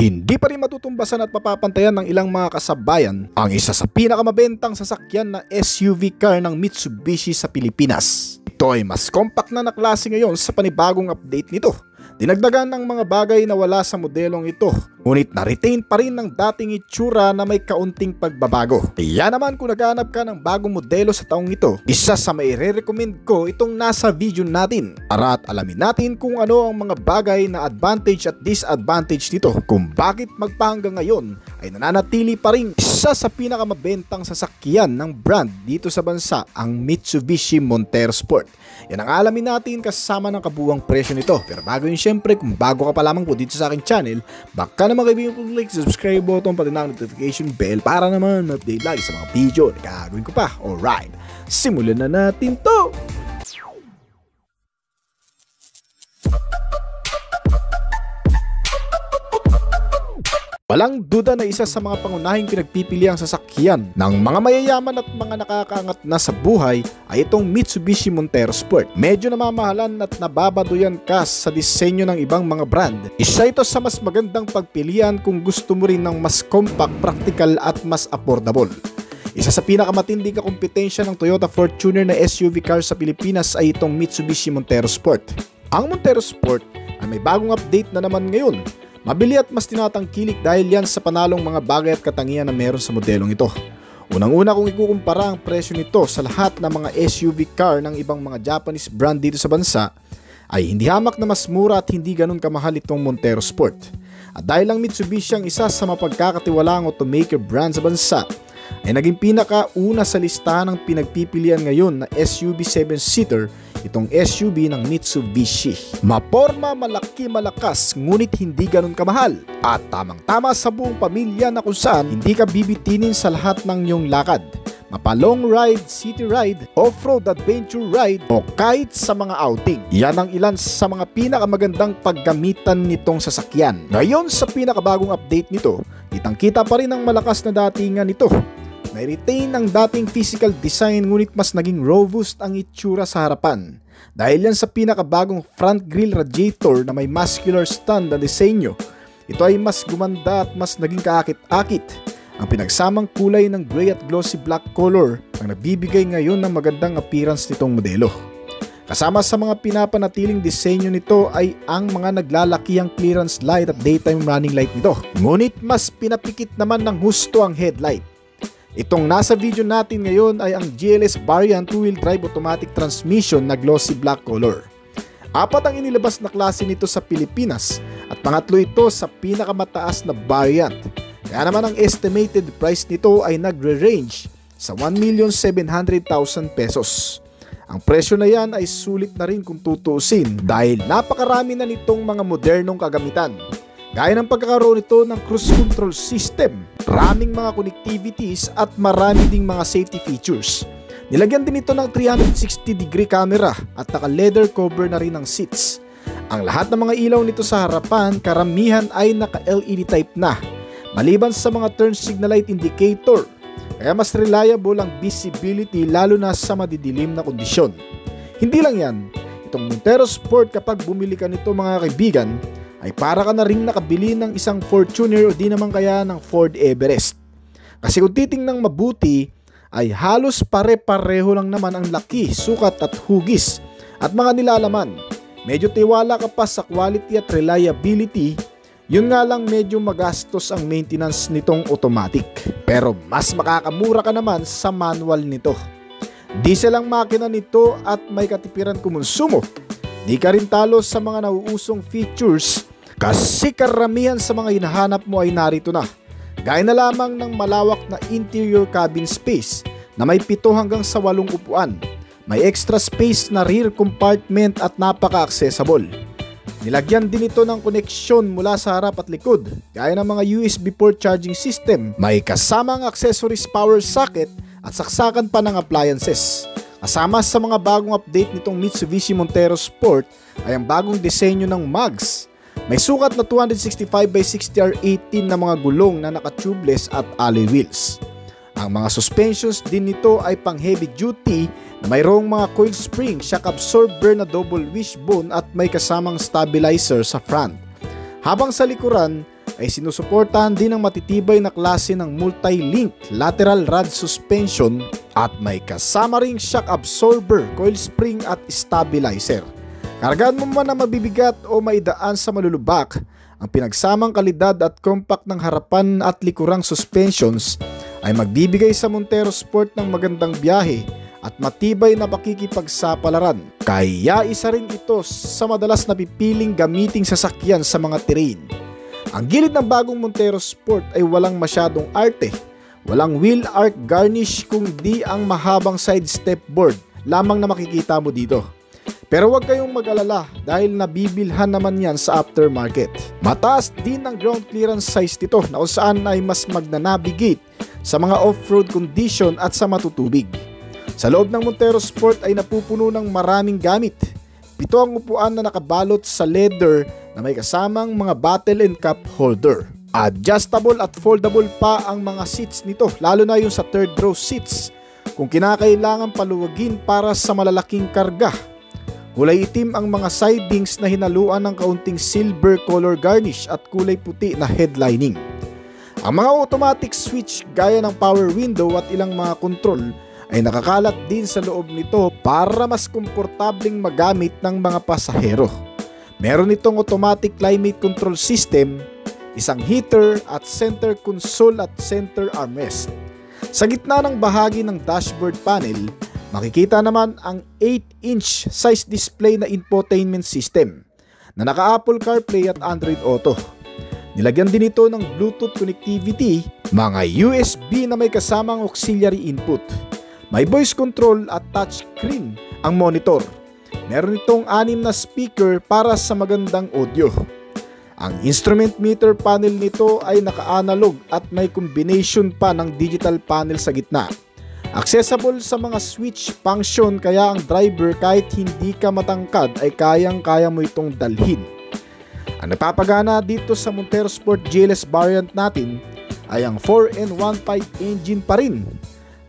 Hindi pa rin matutumbasan at mapapantayan ng ilang mga kasabayan ang isa sa pinakamabentang sasakyan na SUV car ng Mitsubishi sa Pilipinas. Ito ay mas compact na klase ngayon sa panibagong update nito. Dinagdagan ng mga bagay na wala sa modelong ito, ngunit na-retain pa rin ng dating itsura na may kaunting pagbabago. Kaya naman kung naghahanap ka ng bagong modelo sa taong ito, isa sa maire-recommend ko itong nasa video natin para at alamin natin kung ano ang mga bagay na advantage at disadvantage nito, kung bakit magpahanggang ngayon ay nananatili pa rin isa sa pinakamabentang sasakyan ng brand dito sa bansa, ang Mitsubishi Montero Sport. Yan ang alamin natin kasama ng kabuuang presyo nito. Pero bago yun, syempre, kung bago ka pa lamang po dito sa aking channel, baka naman kaibigan po like, subscribe button, pati na notification bell para naman ma-update lagi sa mga video na gagawin ko pa. Alright, simulan na natin to! Walang duda na isa sa mga pangunahing pinagpipiliang sasakyan ng mga mayayaman at mga nakakaangat na sa buhay ay itong Mitsubishi Montero Sport. Medyo namamahalan at nababaduyan ka sa disenyo ng ibang mga brand. Isa ito sa mas magandang pagpilian kung gusto mo rin ng mas compact, practical at mas affordable. Isa sa pinakamatinding kakumpetensya ng Toyota Fortuner na SUV car sa Pilipinas ay itong Mitsubishi Montero Sport. Ang Montero Sport ay may bagong update na naman ngayon. Mabili at mas tinatangkilik dahil yan sa panalong mga bagay at katangian na meron sa modelong ito. Unang-una kung ikukumpara ang presyo nito sa lahat ng mga SUV car ng ibang mga Japanese brand dito sa bansa, ay hindi hamak na mas mura at hindi ganun kamahal itong Montero Sport. At dahil ang Mitsubishi ang isa sa mapagkakatiwalaang automaker brand sa bansa, ay naging pinakauna sa listahan ng pinagpipilian ngayon na SUV 7-seater, itong SUV ng Mitsubishi. Maporma, malaki, malakas, ngunit hindi ganun kamahal. At tamang-tama sa buong pamilya na kung saan hindi ka bibitinin sa lahat ng iyong lakad. Mapa-long ride, city ride, off-road adventure ride, o kahit sa mga outing. Yan ang ilan sa mga pinakamagandang paggamitan nitong sasakyan. Ngayon sa pinakabagong update nito, kitang-kita pa rin ang malakas na datingan nito. May retain ang dating physical design ngunit mas naging robust ang itsura sa harapan. Dahil yan sa pinakabagong front grille radiator na may muscular stand na disenyo, ito ay mas gumanda at mas naging kaakit-akit. Ang pinagsamang kulay ng gray at glossy black color ang nagbibigay ngayon ng magandang appearance nitong modelo. Kasama sa mga pinapanatiling disenyo nito ay ang mga naglalakihang clearance light at daytime running light nito. Ngunit mas pinapikit naman ng husto ang headlight. Itong nasa video natin ngayon ay ang GLS variant 2-wheel drive automatic transmission na glossy black color. Apat ang inilabas na klase nito sa Pilipinas at pangatlo ito sa pinakamataas na variant. Kaya naman ang estimated price nito ay nagre-range sa 1,700,000 pesos. Ang presyo na yan ay sulit na rin kung tutuusin dahil napakarami na nitong mga modernong kagamitan. Gaya ng pagkakaroon nito ng cruise control system, maraming mga connectivities at marami ding mga safety features. Nilagyan din ito ng 360-degree camera at naka-leather cover na rin ang seats. Ang lahat ng mga ilaw nito sa harapan, karamihan ay naka-LED type na, maliban sa mga turn signal light indicator. Kaya mas reliable ang visibility lalo na sa madidilim na kondisyon. Hindi lang yan, itong Montero Sport kapag bumili ka nito mga kaibigan, ay para ka na rin nakabili ng isang Fortuner o di naman kaya ng Ford Everest. Kasi kung titingnang mabuti, ay halos pare-pareho lang naman ang laki, sukat at hugis at mga nilalaman. Medyo tiwala ka pa sa quality at reliability, yun nga lang medyo magastos ang maintenance nitong automatic. Pero mas makakamura ka naman sa manual nito. Diesel ang makina nito at may katipiran kumonsumo. Di ka rin talo sa mga nauusong features kasi karamihan sa mga hinahanap mo ay narito na. Gaya na lamang ng malawak na interior cabin space na may 7 hanggang sa 8 upuan. May extra space na rear compartment at napaka-accessible. Nilagyan din ito ng koneksyon mula sa harap at likod, gaya ng mga USB port charging system. May kasamang accessories power socket at saksakan pa ng appliances. Kasama sa mga bagong update nitong Mitsubishi Montero Sport ay ang bagong disenyo ng mugs. May sukat na 265/60R18 na mga gulong na naka-tubeless at alloy wheels. Ang mga suspensions din nito ay pang heavy duty na mayroong mga coil spring, shock absorber na double wishbone at may kasamang stabilizer sa front. Habang sa likuran ay sinusuportahan din ng matitibay na klase ng multi-link lateral rod suspension at may kasama ring shock absorber, coil spring at stabilizer. Kargaan mo man na mabibigat o maidaan sa malulubak, ang pinagsamang kalidad at compact ng harapan at likurang suspensions ay magbibigay sa Montero Sport ng magandang biyahe at matibay na pakikipagsapalaran. Kaya isa rin ito sa madalas na pipiling gamiting sasakyan sa mga terrain. Ang gilid ng bagong Montero Sport ay walang masyadong arte, walang wheel arch garnish kundi ang mahabang side step board lamang na makikita mo dito. Pero huwag kayong mag-alala dahil nabibilhan naman yan sa aftermarket. Mataas din ang ground clearance size nito na kung saan ay mas magnanavigate sa mga off-road condition at sa matutubig. Sa loob ng Montero Sport ay napupuno ng maraming gamit. 7 ang upuan na nakabalot sa leather na may kasamang mga bottle and cup holder. Adjustable at foldable pa ang mga seats nito, lalo na yung sa third row seats kung kinakailangan paluwagin para sa malalaking karga. Kulay itim ang mga sidings na hinaluan ng kaunting silver color garnish at kulay puti na headlining. Ang mga automatic switch gaya ng power window at ilang mga control ay nakakalat din sa loob nito para mas komportableng magamit ng mga pasahero. Meron itong automatic climate control system, isang heater at center console at center armrest. Sa gitna ng bahagi ng dashboard panel, makikita naman ang 8-inch size display na infotainment system na naka-Apple CarPlay at Android Auto. Nilagyan din ito ng Bluetooth connectivity, mga USB na may kasamang auxiliary input. May voice control at touchscreen ang monitor. Meron itong 6 na speaker para sa magandang audio. Ang instrument meter panel nito ay naka-analog at may combination pa ng digital panel sa gitna. Accessible sa mga switch function kaya ang driver kahit hindi ka matangkad ay kayang-kaya mo itong dalhin. Ang napapagana dito sa Montero Sport GLS variant natin ay ang 4N15 engine pa rin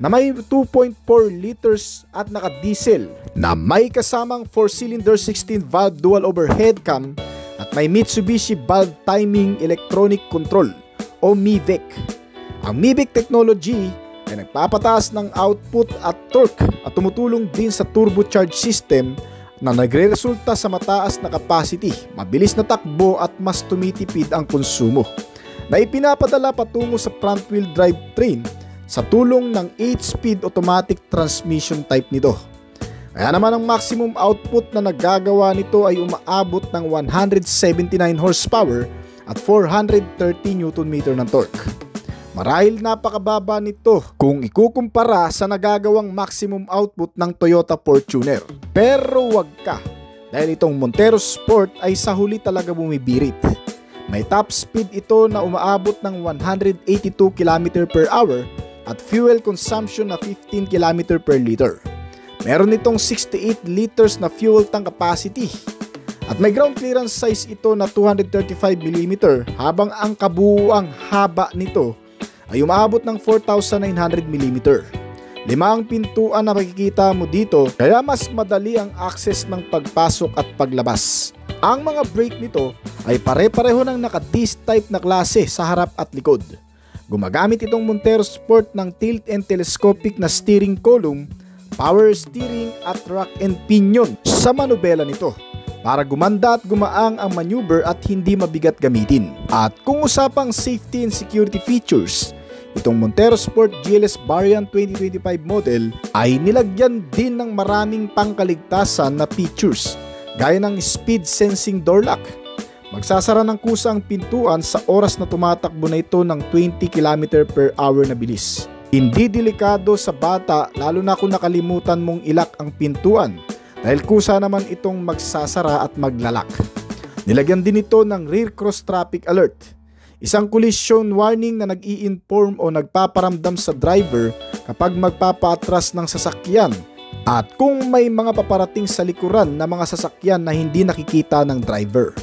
na may 2.4 liters at naka-diesel na may kasamang 4-cylinder 16-valve dual overhead cam at may Mitsubishi Valve Timing Electronic Control o MIVEC. Ang MIVEC technology ay nagpapataas ng output at torque at tumutulong din sa turbocharge system na nagre-resulta sa mataas na capacity, mabilis na takbo at mas tumitipid ang konsumo, na ipinapadala patungo sa front wheel drive train sa tulong ng 8-speed automatic transmission type nito. Kaya naman ang maximum output na nagagawa nito ay umaabot ng 179 horsepower at 430 Nm ng torque. Marahil napakababa nito kung ikukumpara sa nagagawang maximum output ng Toyota Fortuner. Pero wag ka, dahil itong Montero Sport ay sa huli talaga bumibirit. May top speed ito na umaabot ng 182 km/h at fuel consumption na 15 km per liter. Meron itong 68 liters na fuel tank capacity. At may ground clearance size ito na 235mm habang ang kabuuang haba nito ay umaabot ng 4,900mm. 5 ang pintuan na makikita mo dito kaya mas madali ang access ng pagpasok at paglabas. Ang mga brake nito ay pare-pareho ng naka-disc type na klase sa harap at likod. Gumagamit itong Montero Sport ng tilt and telescopic na steering column, power steering at rack and pinion sa manubela nito para gumanda at gumaang ang maneuver at hindi mabigat gamitin. At kung usapang safety and security features, itong Montero Sport GLS Variant 2025 model ay nilagyan din ng maraming pangkaligtasan na features gaya ng speed sensing door lock. Magsasara ng kusa ang pintuan sa oras na tumatakbo na ito ng 20 km/h na bilis. Hindi delikado sa bata lalo na kung nakalimutan mong ilak ang pintuan dahil kusa naman itong magsasara at maglalak. Nilagyan din ito ng rear cross traffic alert, isang collision warning na nag-i-inform o nagpaparamdam sa driver kapag magpapaatras ng sasakyan at kung may mga paparating sa likuran na mga sasakyan na hindi nakikita ng driver.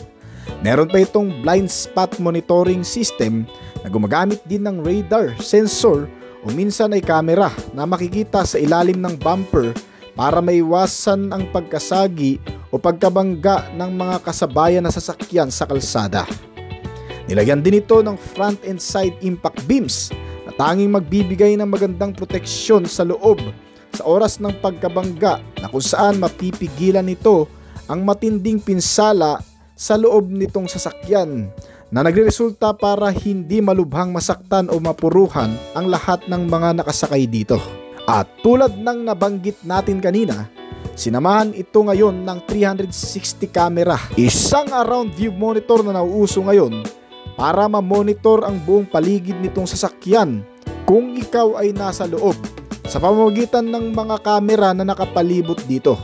Meron pa itong blind spot monitoring system na gumagamit din ng radar, sensor o minsan ay camera na makikita sa ilalim ng bumper para maiwasan ang pagkasagi o pagkabangga ng mga kasabayan na sasakyan sa kalsada. Nilagyan din ito ng front and side impact beams na tanging magbibigay ng magandang proteksyon sa loob sa oras ng pagkabangga, na kung saan mapipigilan nito ang matinding pinsala sa loob nitong sasakyan, na nagreresulta para hindi malubhang masaktan o mapuruhan ang lahat ng mga nakasakay dito. At tulad ng nabanggit natin kanina, sinamahan ito ngayon ng 360 camera, isang around view monitor na nauuso ngayon para ma-monitor ang buong paligid nitong sasakyan kung ikaw ay nasa loob sa pamamagitan ng mga kamera na nakapalibot dito.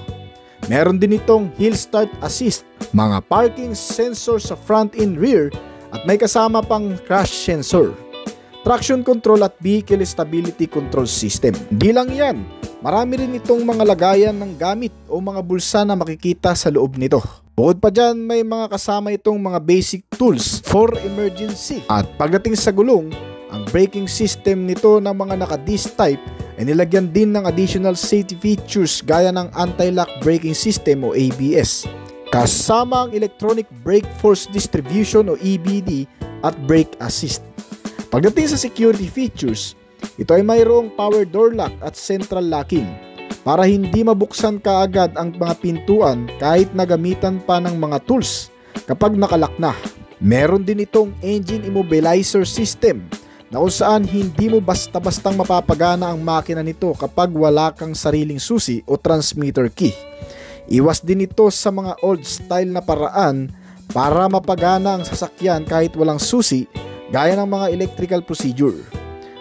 Meron din itong hill start assist, mga parking sensor sa front and rear, at may kasama pang crash sensor, traction control at vehicle stability control system. Di lang yan, marami rin itong mga lagayan ng gamit o mga bulsa na makikita sa loob nito. Bukod pa dyan, may mga kasama itong mga basic tools for emergency. At pagdating sa gulong, ang braking system nito ng mga naka-disc type ay nilagyan din ng additional safety features gaya ng anti-lock braking system o ABS, kasama ang electronic brake force distribution o EBD at brake assist. Pagdating sa security features, ito ay mayroong power door lock at central locking para hindi mabuksan kaagad ang mga pintuan kahit nagamitan pa ng mga tools kapag nakalock na. Meron din itong engine immobilizer system na kung saan hindi mo basta-bastang mapapagana ang makina nito kapag wala kang sariling susi o transmitter key. Iwas din ito sa mga old style na paraan para mapagana ang sasakyan kahit walang susi, gaya ng mga electrical procedure,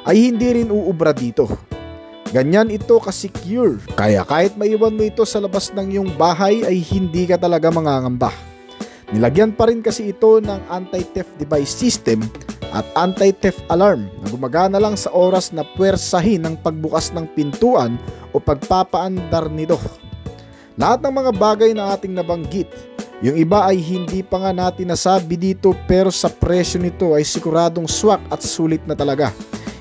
ay hindi rin uubra dito. Ganyan ito ka-secure, kaya kahit maiwan mo ito sa labas ng iyong bahay ay hindi ka talaga mangangamba. Nilagyan pa rin kasi ito ng anti-theft device system at anti-theft alarm na gumagana lang sa oras na puwersahin ng pagbukas ng pintuan o pagpapaandar nito. Lahat ng mga bagay na ating nabanggit, yung iba ay hindi pa nga natin nasabi dito, pero sa presyo nito ay siguradong swak at sulit na talaga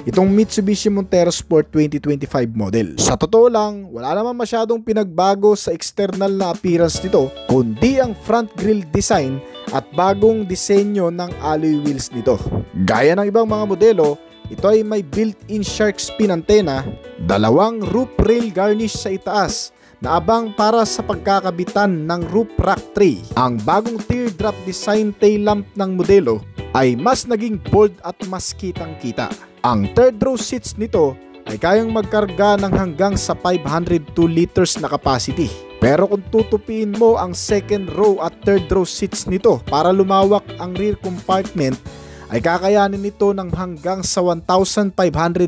itong Mitsubishi Montero Sport 2025 model. Sa totoo lang, wala naman masyadong pinagbago sa external na appearance nito, kundi ang front grille design at bagong disenyo ng alloy wheels nito. Gaya ng ibang mga modelo, ito ay may built-in shark fin antenna, dalawang roof rail garnish sa itaas na abang para sa pagkakabitan ng roof rack tray. Ang bagong teardrop design tail lamp ng modelo ay mas naging bold at mas kitang-kita. Ang third row seats nito ay kayang magkarga ng hanggang sa 502 liters na capacity. Pero kung tutupiin mo ang second row at third row seats nito para lumawak ang rear compartment, ay kakayanin nito ng hanggang sa 1,500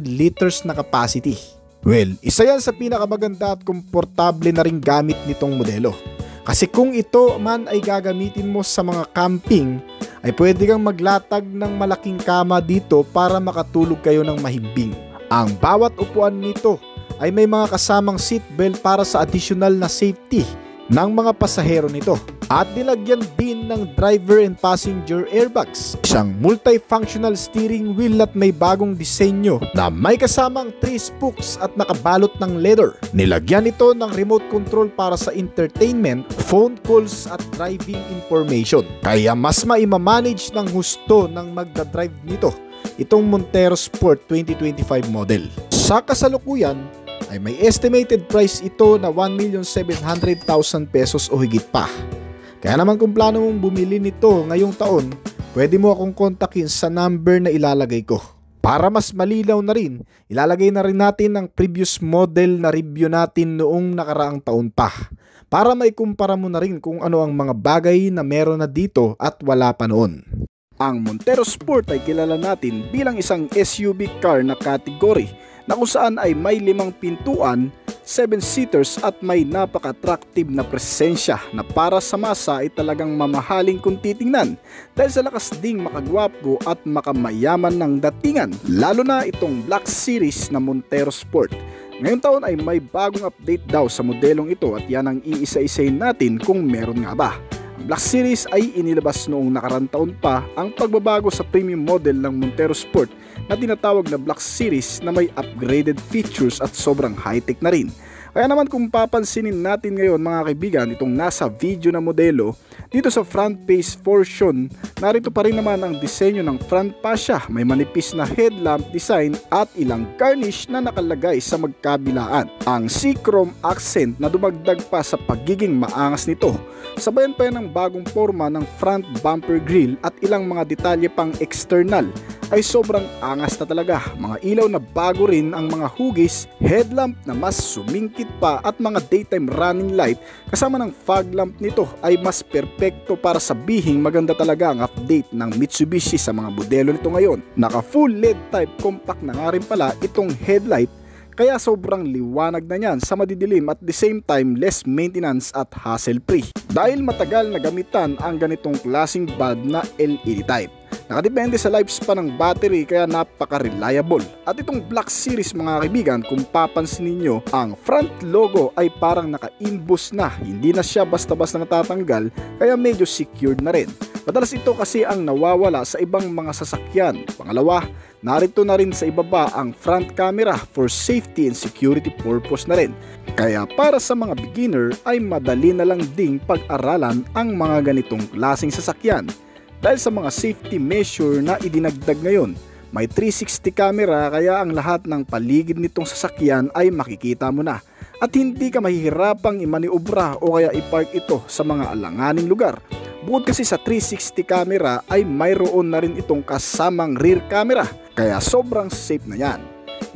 liters na capacity. Well, isa yan sa pinakamaganda at komportable na ring gamit nitong modelo. Kasi kung ito man ay gagamitin mo sa mga camping, ay pwede kang maglatag ng malaking kama dito para makatulog kayo ng mahimbing. Ang bawat upuan nito ay may mga kasamang seatbelt para sa additional na safety ng mga pasahero nito. At nilagyan din ng driver and passenger airbags, isang multifunctional steering wheel at may bagong disenyo na may kasamang 3 spokes at nakabalot ng leather. Nilagyan ito ng remote control para sa entertainment, phone calls at driving information. Kaya mas maimamanage ng husto ng magdadrive nito itong Montero Sport 2025 model. Sa kasalukuyan ay may estimated price ito na 1,700,000 pesos o higit pa. Kaya naman kung plano mong bumili nito ngayong taon, pwede mo akong kontakin sa number na ilalagay ko. Para mas malinaw na rin, ilalagay na rin natin ang previous model na review natin noong nakaraang taon pa, para maikumpara mo na rin kung ano ang mga bagay na meron na dito at wala pa noon. Ang Montero Sport ay kilala natin bilang isang SUV car na category na kung saan ay may 5 pintuan, 7-seaters at may napaka-attractive na presensya na para sa masa ay talagang mamahaling kung titingnan dahil sa lakas ding makagwapo at makamayaman ng datingan, lalo na itong Black Series na Montero Sport. Ngayong taon ay may bagong update daw sa modelong ito at yan ang iisa-isayin natin kung meron nga ba. Ang Black Series ay inilabas noong nakaraang taon pa ang pagbabago sa premium model ng Montero Sport na tinatawag na Black Series na may upgraded features at sobrang high-tech na rin. Kaya naman kung papansinin natin ngayon mga kaibigan, itong nasa video na modelo, dito sa front face portion, narito pa rin naman ang disenyo ng front fascia. May manipis na headlamp design at ilang garnish na nakalagay sa magkabilaan. Ang C-chrome accent na dumagdag pa sa pagiging maangas nito. Sabayan pa yan ng bagong forma ng front bumper grille at ilang mga detalye pang external. Ay sobrang angas na talaga. Mga ilaw na bago rin ang mga hugis, headlamp na mas sumingkit pa at mga daytime running light kasama ng fog lamp nito ay mas perpekto para sabihing maganda talaga ang update ng Mitsubishi sa mga modelo nito ngayon. Naka full LED type compact na nga rin pala itong headlight, kaya sobrang liwanag na niyan sa madidilim at the same time less maintenance at hassle free. Dahil matagal na gamitan ang ganitong klaseng bulb na LED type. Nakadepende sa lifespan ng battery kaya napaka-reliable. At itong Black Series mga kaibigan, kung papansin niyo, ang front logo ay parang naka-imbus na, hindi na siya basta-basta natatanggal kaya medyo secured na rin. Madalas ito kasi ang nawawala sa ibang mga sasakyan. Pangalawa, narito na rin sa ibaba ang front camera for safety and security purpose na rin. Kaya para sa mga beginner ay madali na lang ding pag-aralan ang mga ganitong klaseng sasakyan. Dahil sa mga safety measure na idinagdag ngayon, may 360 camera kaya ang lahat ng paligid nitong sasakyan ay makikita mo na. At hindi ka mahihirapang imaniobra o kaya ipark ito sa mga alanganing lugar. Bukod kasi sa 360 camera ay mayroon na rin itong kasamang rear camera, kaya sobrang safe na yan.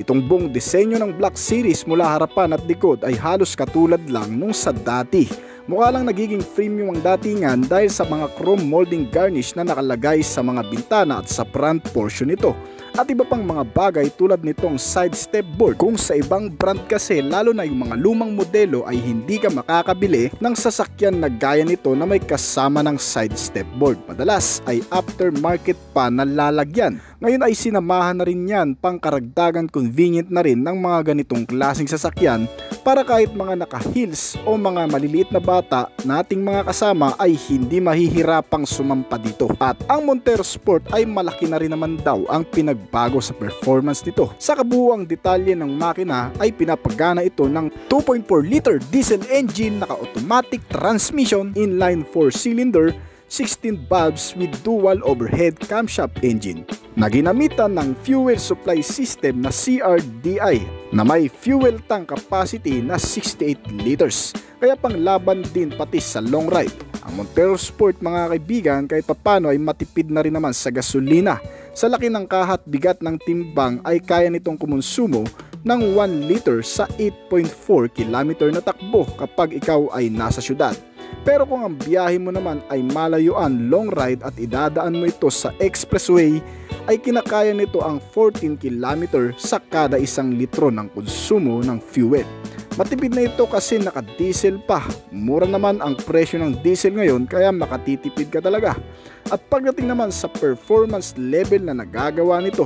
Itong buong disenyo ng Black Series mula harapan at likod ay halos katulad lang nung sa dati. Mukha lang nagiging premium ang datingan dahil sa mga chrome molding garnish na nakalagay sa mga bintana at sa front portion nito. At iba pang mga bagay tulad nitong side step board. Kung sa ibang brand kasi, lalo na yung mga lumang modelo, ay hindi ka makakabili ng sasakyan na gaya nito na may kasama ng side step board. Madalas ay aftermarket pa na lalagyan. Ngayon ay sinamahan na rin yan pang karagdagan convenient na rin ng mga ganitong klaseng sasakyan para kahit mga naka-heels o mga maliliit na bata nating mga kasama ay hindi mahihirapang sumampa dito. At ang Montero Sport ay malaki na rin naman daw ang pinagbago sa performance nito. Sa kabuuang detalye ng makina ay pinapagana ito ng 2.4 liter diesel engine, naka-automatic transmission, inline 4-cylinder, 16 valves with dual overhead camshaft engine na ginamitan ng fuel supply system na CRDI na may fuel tank capacity na 68 liters, kaya panglaban din pati sa long ride. Ang Montero Sport mga kaibigan kahit papano ay matipid na rin naman sa gasolina. Sa laki ng kahat bigat ng timbang ay kaya nitong kumonsumo ng 1 liter sa 8.4 km na takbo kapag ikaw ay nasa syudad. Pero kung ang biyahe mo naman ay malayuan, long ride at idadaan mo ito sa expressway, ay kinakaya nito ang 14 km sa kada 1 litro ng konsumo ng fuel. Matipid na ito kasi naka-diesel pa. Mura naman ang presyo ng diesel ngayon kaya makatitipid ka talaga. At pagdating naman sa performance level na nagagawa nito,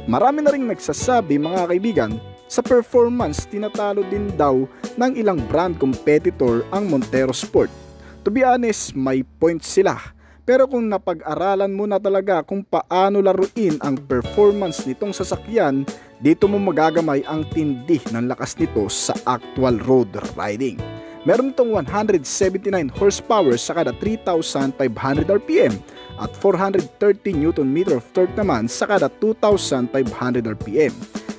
marami na ring nagsasabi mga kaibigan, sa performance tinatalo din daw ng ilang brand competitor ang Montero Sport. To be honest, may point sila. Pero kung napag-aralan mo na talaga kung paano laruin ang performance nitong sasakyan, dito mo magagamay ang tindi ng lakas nito sa actual road riding. Meron itong 179 horsepower sa kada 3,500 RPM at 430 Nm of torque naman sa kada 2,500 RPM.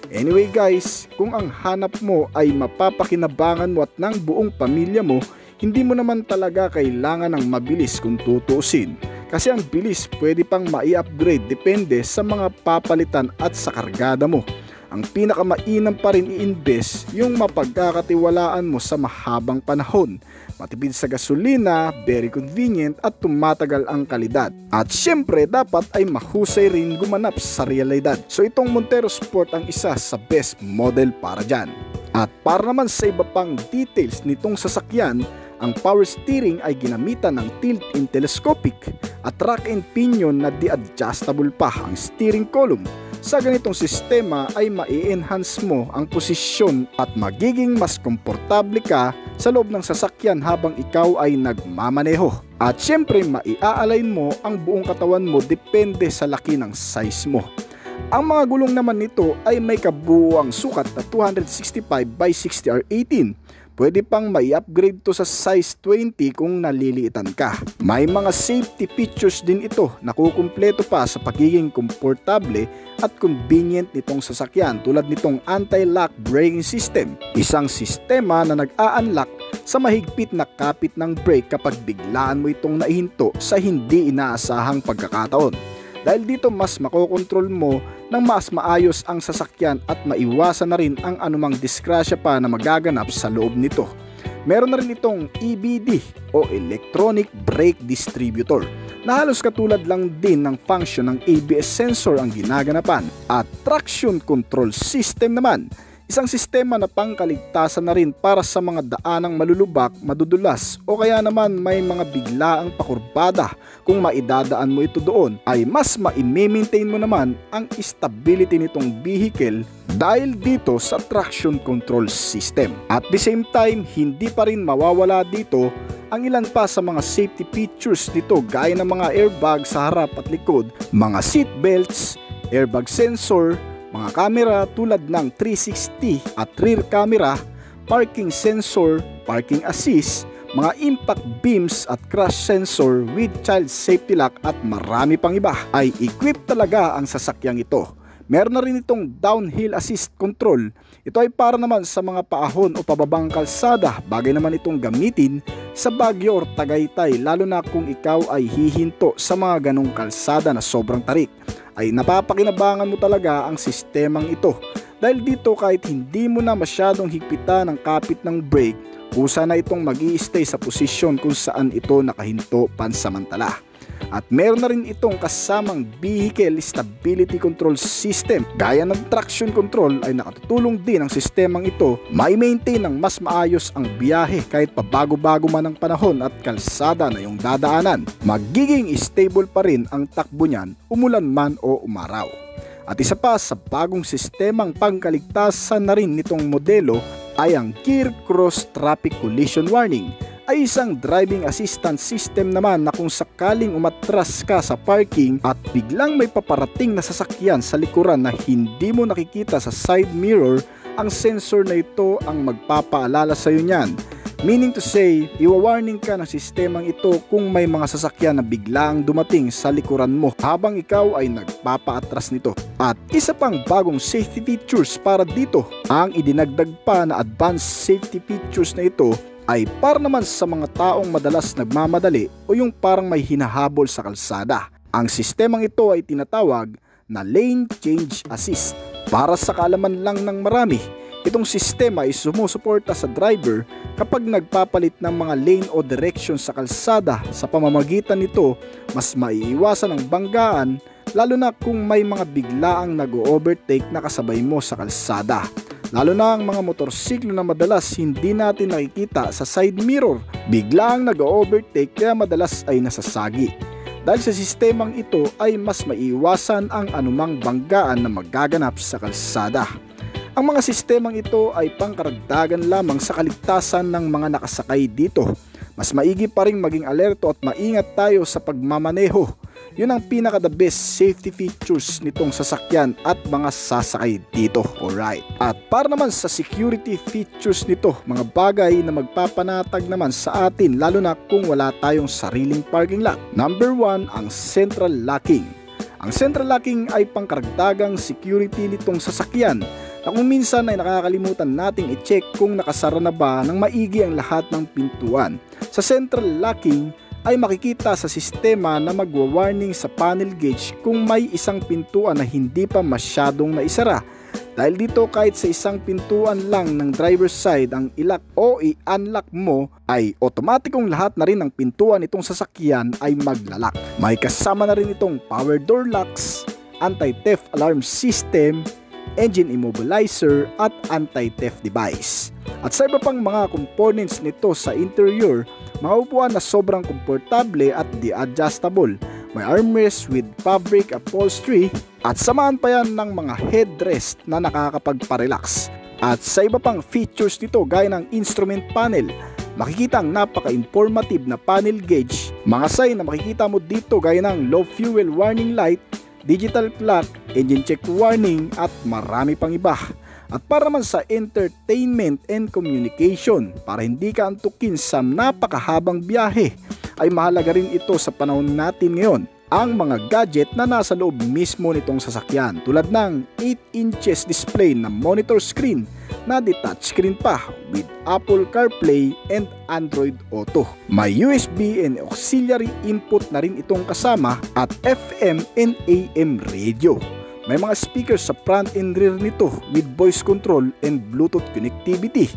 Anyway guys, kung ang hanap mo ay mapapakinabangan mo at ng buong pamilya mo, hindi mo naman talaga kailangan ng mabilis kung tutuusin. Kasi ang bilis pwede pang mai-upgrade depende sa mga papalitan at sa kargada mo. Ang pinakamainam pa rin i-invest yung mapagkakatiwalaan mo sa mahabang panahon. Matipid sa gasolina, very convenient at tumatagal ang kalidad. At syempre dapat ay mahusay rin gumanap sa realidad. So itong Montero Sport ang isa sa best model para dyan. At para naman sa iba pang details nitong sasakyan, ang power steering ay ginamitan ng tilt-in telescopic at rack and pinion na di-adjustable pa ang steering column. Sa ganitong sistema ay mai-enhance mo ang posisyon at magiging mas komportable ka sa loob ng sasakyan habang ikaw ay nagmamaneho. At syempre mai-align mo ang buong katawan mo depende sa laki ng size mo. Ang mga gulong naman nito ay may kabuuang sukat na 265 by 60R18. Pwede pang mai-upgrade to sa size 20 kung naliliitan ka. May mga safety features din ito na kukumpleto pa sa pagiging komportable at convenient nitong sasakyan, tulad nitong anti-lock braking system. Isang sistema na nag-a-unlock sa mahigpit na kapit ng brake kapag biglaan mo itong naihinto sa hindi inaasahang pagkakataon. Dahil dito mas makokontrol mo ng mas maayos ang sasakyan at maiwasan na rin ang anumang disgrasya pa na magaganap sa loob nito. Meron na rin itong EBD o Electronic Brake Distributor na halos katulad lang din ng function ng ABS sensor ang ginaganapan. At traction control system naman, isang sistema na pangkaligtasan na rin para sa mga daanang malulubak, madudulas o kaya naman may mga biglaang pakurbada. Kung maidadaan mo ito doon ay mas ma-maintain mo naman ang stability nitong vehicle dahil dito sa traction control system. At the same time, hindi pa rin mawawala dito ang ilan pa sa mga safety features nito gaya ng mga airbag sa harap at likod, mga seat belts, airbag sensor, mga camera tulad ng 360 at rear camera, parking sensor, parking assist, mga impact beams at crash sensor with child safety lock at marami pang iba. Ay equipped talaga ang sasakyang ito. Meron na rin itong downhill assist control. Ito ay para naman sa mga paahon o pababang kalsada. Bagay naman itong gamitin sa Baguio or Tagaytay, lalo na kung ikaw ay hihinto sa mga ganong kalsada na sobrang tarik. Ay napapakinabangan mo talaga ang sistemang ito. Dahil dito kahit hindi mo na masyadong higpitan ang kapit ng brake, kusa na itong mag-i-stay sa posisyon kung saan ito nakahinto pansamantala. At meron na rin itong kasamang vehicle stability control system. Gaya ng traction control ay nakatutulong din ang sistemang ito mai-maintain ng mas maayos ang biyahe kahit pabago-bago man ang panahon at kalsada na yung dadaanan. Magiging stable pa rin ang takbo niyan umulan man o umaraw. At isa pa sa bagong sistemang pangkaligtasan na rin nitong modelo ay ang Gear Cross Traffic Collision Warning, ay isang driving assistance system naman na kung sakaling umatras ka sa parking at biglang may paparating na sasakyan sa likuran na hindi mo nakikita sa side mirror, ang sensor na ito ang magpapaalala sa iyo niyan. Meaning to say, iwa-warning ka ng sistemang ito kung may mga sasakyan na biglang dumating sa likuran mo habang ikaw ay nagpapaatras nito. At isa pang bagong safety features para dito, ang idinagdag pa na advanced safety features na ito ay para naman sa mga taong madalas nagmamadali o yung parang may hinahabol sa kalsada. Ang sistemang ito ay tinatawag na Lane Change Assist. Para sa kaalaman lang ng marami, itong sistema ay sumusuporta sa driver kapag nagpapalit ng mga lane o direction sa kalsada. Sa pamamagitan nito, mas maiiwasan ang banggaan, lalo na kung may mga biglaang nag-overtake na kasabay mo sa kalsada. Lalo na ang mga motorsiklo na madalas hindi natin nakikita sa side mirror, biglaang nag-overtake kaya madalas ay nasasagi. Dahil sa sistemang ito ay mas maiiwasan ang anumang banggaan na magaganap sa kalsada. Ang mga sistemang ito ay pangkaragdagan lamang sa kaligtasan ng mga nakasakay dito. Mas maigi pa ring maging alerto at maingat tayo sa pagmamaneho. Yun ang pinaka the best safety features nitong sasakyan at mga sasakay dito. Alright. At para naman sa security features nito, mga bagay na magpapanatag naman sa atin lalo na kung wala tayong sariling parking lot. Number 1, ang central locking. Ang central locking ay pangkaragdagang security nitong sasakyan na kung minsan ay nakakalimutan nating i-check kung nakasara na ba ng maigi ang lahat ng pintuan. Sa central locking ay makikita sa sistema na magwa-warning sa panel gauge kung may isang pintuan na hindi pa masyadong naisara. Dahil dito kahit sa isang pintuan lang ng driver's side ang i-lock o i-unlock mo ay otomatikong lahat na rin ng pintuan itong sasakyan ay maglalak. May kasama na rin itong power door locks, anti-theft alarm system, engine immobilizer at anti-theft device. At sa iba pang mga components nito sa interior, mga upuan na sobrang komportable at di-adjustable. May armrest with fabric upholstery at samahan pa yan ng mga headrest na nakakapagparelax. At sa iba pang features nito gaya ng instrument panel, makikita ang napaka-informative na panel gauge, mga sign na makikita mo dito gaya ng low fuel warning light, digital clock, engine check warning at marami pang iba. At para naman sa entertainment and communication, para hindi ka antukin sa napakahabang biyahe, ay mahalaga rin ito sa panahon natin ngayon. Ang mga gadget na nasa loob mismo nitong sasakyan, tulad ng 8 inches display na monitor screen na detached screen pa with Apple CarPlay and Android Auto. May USB and auxiliary input na rin itong kasama at FM and AM radio. May mga speakers sa front and rear nito with voice control and Bluetooth connectivity.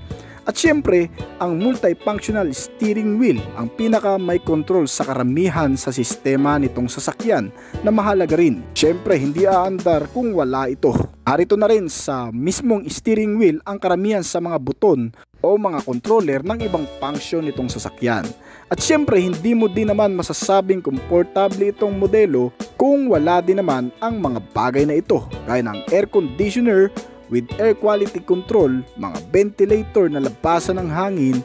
At syempre, ang multifunctional steering wheel ang pinaka may control sa karamihan sa sistema nitong sasakyan na mahalaga rin. Syempre, hindi aandar kung wala ito. Arito na rin sa mismong steering wheel ang karamihan sa mga buton o mga controller ng ibang function nitong sasakyan. At syempre, hindi mo din naman masasabing komportable itong modelo kung wala din naman ang mga bagay na ito, gaya ng air conditioner with air quality control, mga ventilator na labasan ng hangin,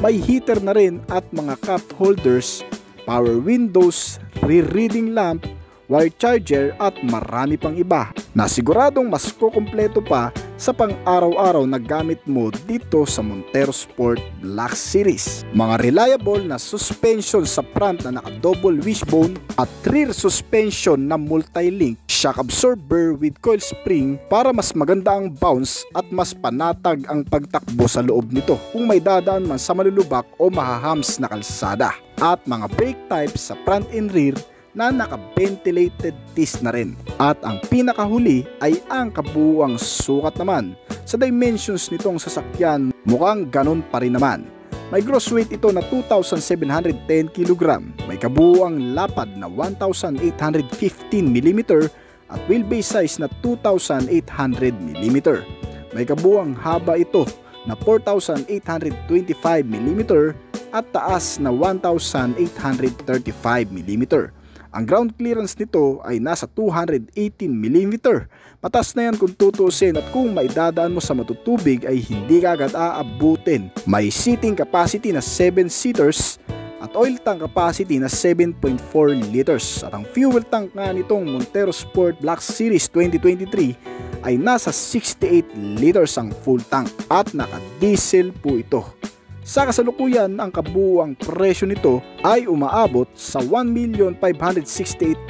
may heater na rin at mga cup holders, power windows, rear reading lamp, wire charger at marami pang iba na siguradong mas kukumpleto pa sa pang-araw-araw na gamit mo dito sa Montero Sport Black Series. Mga reliable na suspension sa front na naka-double wishbone at rear suspension na multi-link, shock absorber with coil spring para mas maganda ang bounce at mas panatag ang pagtakbo sa loob nito kung may dadaan man sa malulubak o mahahams na kalsada. At mga brake types sa front and rear na naka-ventilated disc na rin. At ang pinakahuli ay ang kabuuang sukat naman. Sa dimensions nitong sasakyan, mukhang ganun pa rin naman. May gross weight ito na 2,710 kg, may kabuuang lapad na 1,815 mm at wheelbase size na 2,800 mm. May kabuuang haba ito na 4,825 mm at taas na 1,835 mm. Ang ground clearance nito ay nasa 218 mm. Mataas na yan kung tutusin at kung maidadaan mo sa matutubig ay hindi ka agad aabutin. May seating capacity na 7 seaters at oil tank capacity na 7.4 liters. At ang fuel tank nga nitong Montero Sport Black Series 2023 ay nasa 68 liters ang full tank at naka-diesel po ito. Sa kasalukuyan, ang kabuuang presyo nito ay umaabot sa 1,568,000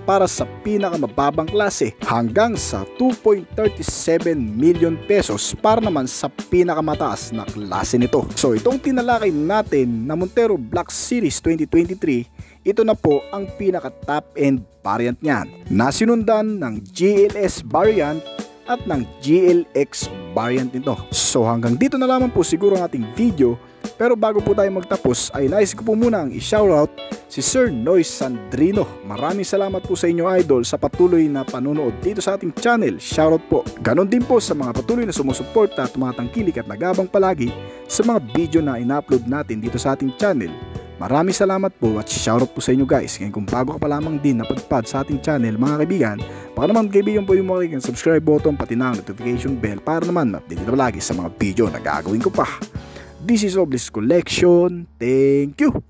para sa pinakamababang klase hanggang sa 2.37 million pesos para naman sa pinakamataas na klase nito. So itong tinalakay natin na Montero Black Series 2023, ito na po ang pinaka top end variant niyan na sinundan ng GLS variant at ng GLX variant nito. So hanggang dito na lamang po siguro ang ating video, pero bago po tayo magtapos ay nais ko po muna ang i-shoutout si Sir Noy Sandrino. Maraming salamat po sa inyo idol sa patuloy na panunood dito sa ating channel. Shoutout po. Ganon din po sa mga patuloy na sumusuporta at tumatangkilik at nagabang palagi sa mga video na ina-upload natin dito sa ating channel. Maraming salamat po at shoutout po sa inyo guys. Ngayon kung bago ka pa lamang din napadpad sa ating channel mga kaibigan, baka naman kaibigan pwede mo makikita ang subscribe button pati na ang notification bell para naman update ka lagi sa mga video na gagawin ko pa. This is Oblis Collection. Thank you!